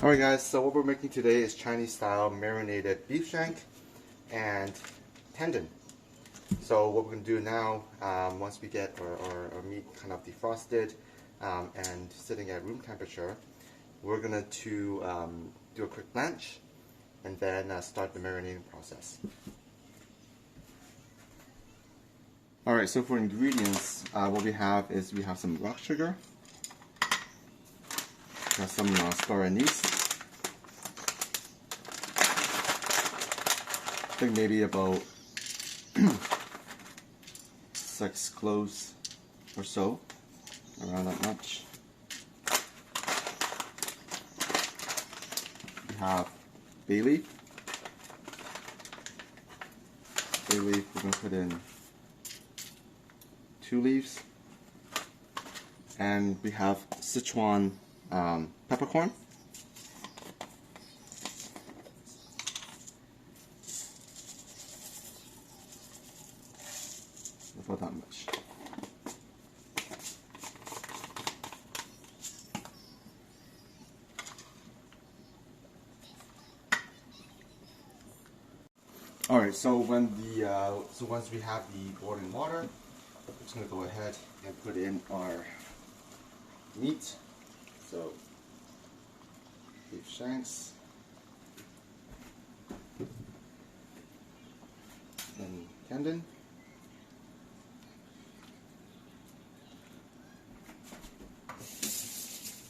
Alright guys, so what we're making today is Chinese style marinated beef shank and tendon. So what we're going to do now, once we get our meat kind of defrosted and sitting at room temperature, we're going to do a quick blanch and then start the marinating process. Alright, so for ingredients, what we have is we have some rock sugar, we have some star anise, I think maybe about 6 cloves or so, around that much. We have bay leaf. Bay leaf, we're going to put in 2 leaves. And we have Sichuan peppercorn. About that much. All right. So once we have the boiling water, we're just gonna go ahead and put in our meat. So beef shanks and tendon.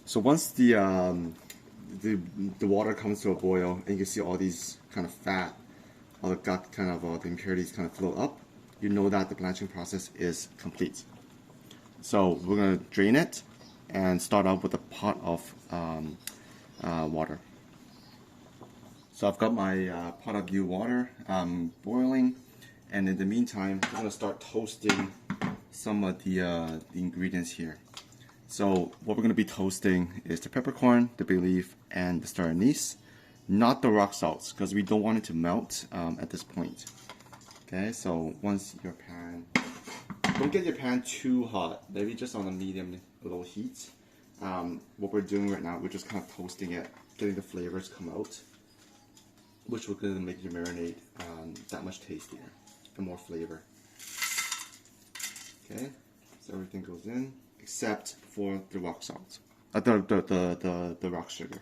So once the water comes to a boil and you can see all these kind of fat, all the gut kind of the impurities kind of flow up, you know that the blanching process is complete. So we're going to drain it and start off with a pot of water. So I've got my pot of new water boiling, and in the meantime I'm going to start toasting some of the ingredients here. So what we're going to be toasting is the peppercorn, the bay leaf, and the star anise, not the rock salts, because we don't want it to melt at this point. Okay, so once your pan, don't get your pan too hot, maybe just on a medium low heat. What we're doing right now, we're just kind of toasting it, getting the flavors come out, which will going to make your marinade that much tastier and more flavor. Okay, so everything goes in except for the rock salt, the rock sugar.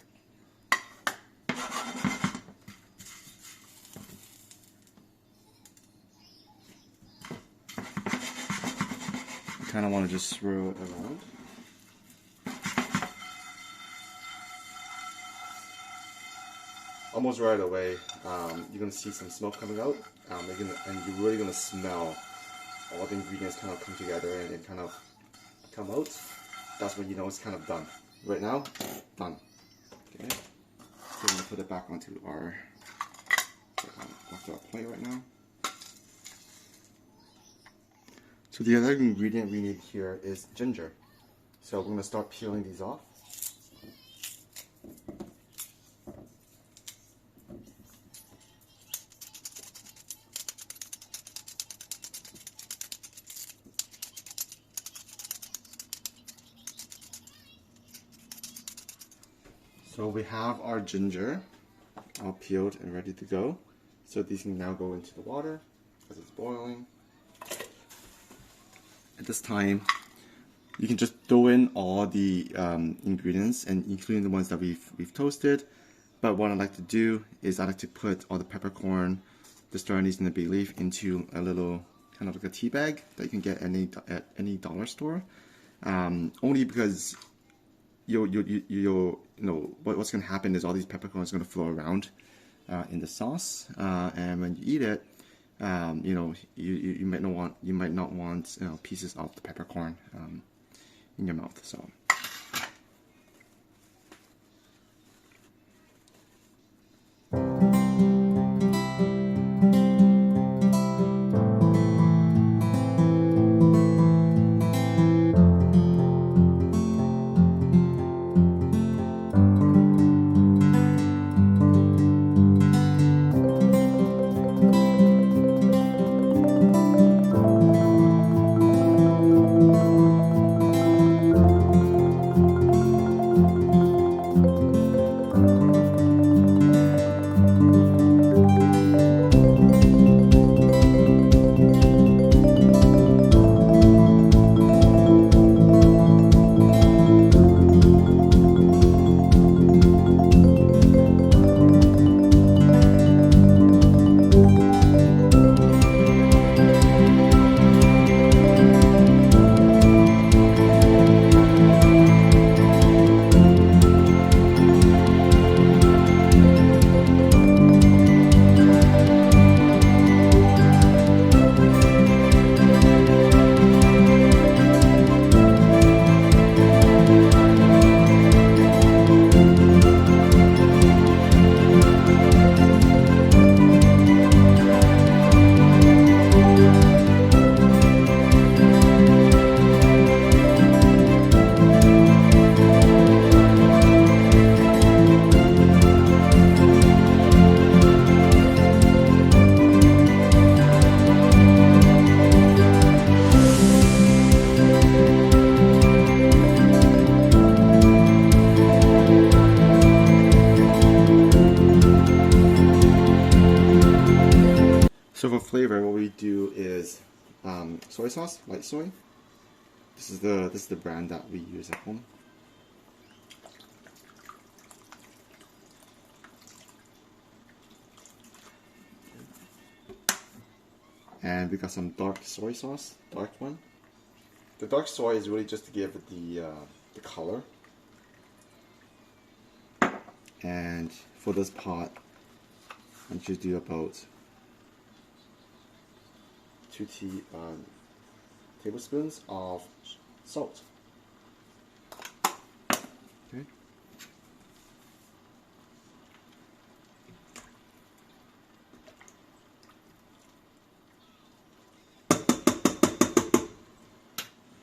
Kind of want to just swirl it around. Almost right away, you're going to see some smoke coming out, and you're really going to smell all the ingredients kind of come together and kind of come out. That's when you know it's kind of done. Right now, done. Okay, so we're going to put it back onto our plate right now. So the other ingredient we need here is ginger. So we're going to start peeling these off. So we have our ginger all peeled and ready to go. So these can now go into the water as it's boiling. At this time, you can just throw in all the ingredients, and including the ones that we've toasted. But what I like to do is I like to put all the peppercorn, the star anise, and the bay leaf into a little kind of like a tea bag that you can get at any dollar store. Only because you know what's going to happen is all these peppercorns are going to flow around in the sauce, and when you eat it, you know, you might not want pieces of the peppercorn in your mouth. So. flavor, what we do is soy sauce, light soy. This is the brand that we use at home. And we got some dark soy sauce, dark one. The dark soy is really just to give it the color. And for this pot, I should do about 2 tablespoons of salt. Okay.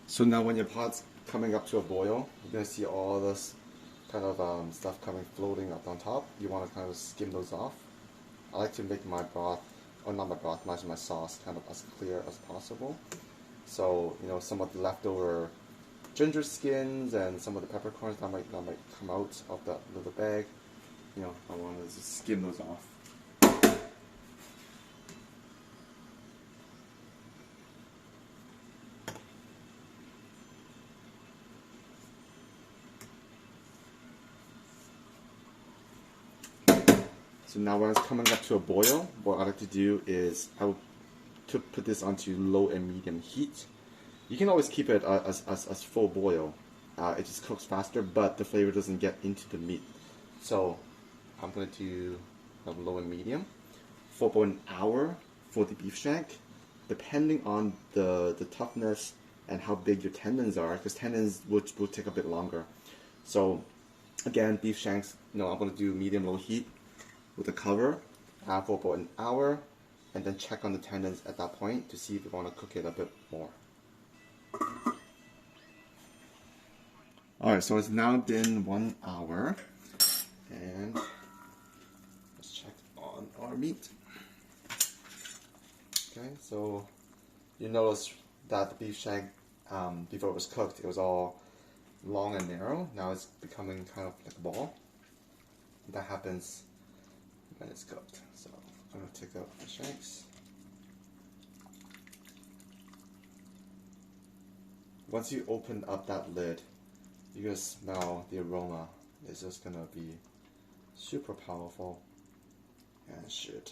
So now when your pot's coming up to a boil, you're going to see all this kind of stuff floating up on top. You want to kind of skim those off. I like to make my broth, or not my broth, my sauce kind of as clear as possible. So, you know, some of the leftover ginger skins and some of the peppercorns that might come out of that little bag, you know, I want to just skim those off. So now when it's coming up to a boil, what I like to do is I will put this onto low and medium heat. You can always keep it as full boil. It just cooks faster, but the flavor doesn't get into the meat. So I'm going to do low and medium for about an hour for the beef shank, depending on the toughness and how big your tendons are, because tendons will take a bit longer. So again, beef shanks, I'm going to do medium-low heat with a cover for about an hour, and then check on the tendons at that point to see if you want to cook it a bit more. Alright, so it's now been 1 hour, and let's check on our meat. Okay, so you notice that the beef shank, before it was cooked, it was all long and narrow. Now it's becoming kind of like a ball. That happens when it's cooked. So I'm going to take out the shanks. Once you open up that lid, you're going to smell the aroma. It's just going to be super powerful and should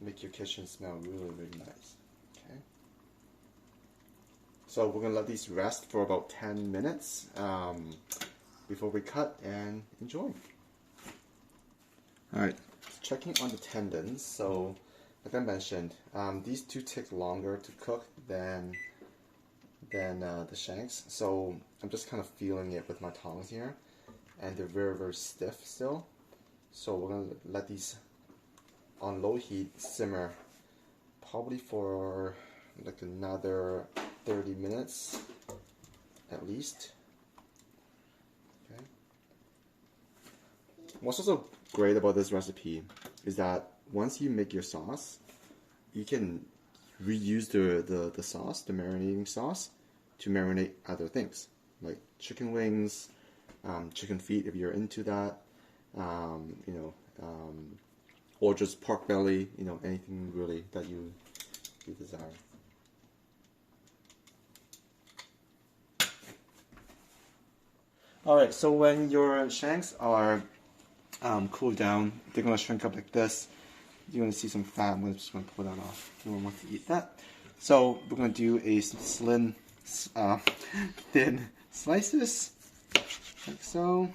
make your kitchen smell really, really nice. Okay. So we're going to let these rest for about 10 minutes before we cut and enjoy. Alright, checking on the tendons. So, like I mentioned, these two take longer to cook than the shanks. So I'm just kind of feeling it with my tongs here, and they're very, very stiff still. So we're gonna let these on low heat simmer, probably for like another 30 minutes at least. Okay. What's also great about this recipe is that once you make your sauce, you can reuse the sauce, the marinating sauce, to marinate other things like chicken wings, chicken feet if you're into that, or just pork belly, anything really that you desire. Alright, so when your shanks are cooled down, they're going to shrink up like this. You're going to see some fat. I'm just going to pull that off. No one wants to eat that. So we're going to do a slim, thin slices, like so.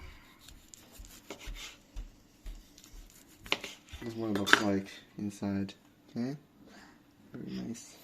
This is what it looks like inside. Okay, very nice.